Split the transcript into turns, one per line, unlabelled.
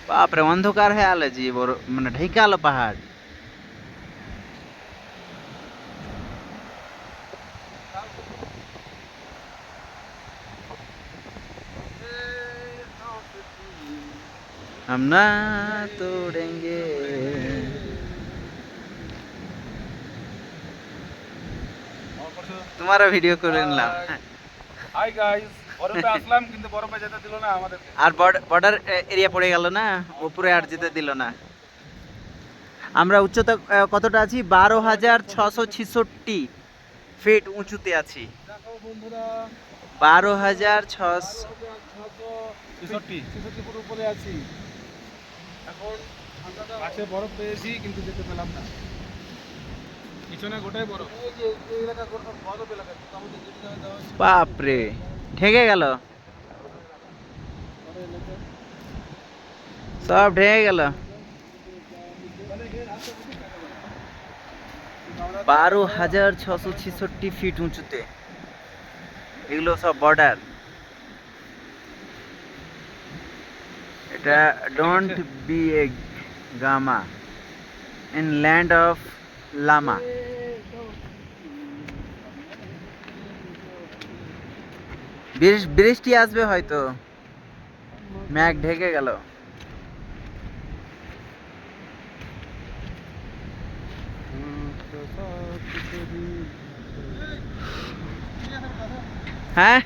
বাপরে অন্ধকার হয়ে আলো জি বড় মানে ঢেকে আলো পাহাড়। हम ना तोड़ेंगे। তোমারও ভিডিও করে নিলাম।
হাই গাইস, বরফে আসলাম কিন্তু বরফে যেতে দিল না আমাদেরকে।
আর বর্ডার এরিয়া পড়ে গেল না, উপরে আর যেতে দিল না। আমরা উচ্চতা কতটা আছি? 12,666 ফিট উঁচুতে আছি।
দেখো বন্ধুরা,
12,666।
666 ফুট উপরে আছি। এখন কাছে বরফ পেয়েছি কিন্তু যেতে পেলাম না। পিছনে গোটাই বরফ। এই যে এই এলাকা গোটা বরফ এলাকা, কিন্তু আমাদের যেতে দেওয়া হচ্ছে না।
বাপরে ঢেকে গেল, সব ঢেকে গেল। 12,666 ফিট উঁচুতে, এগুলো সব বর্ডার। এটা don't be a gamma in land of llama. বৃষ্টি আসবে হয়তো, মেঘ ঢেকে গেল। হ্যাঁ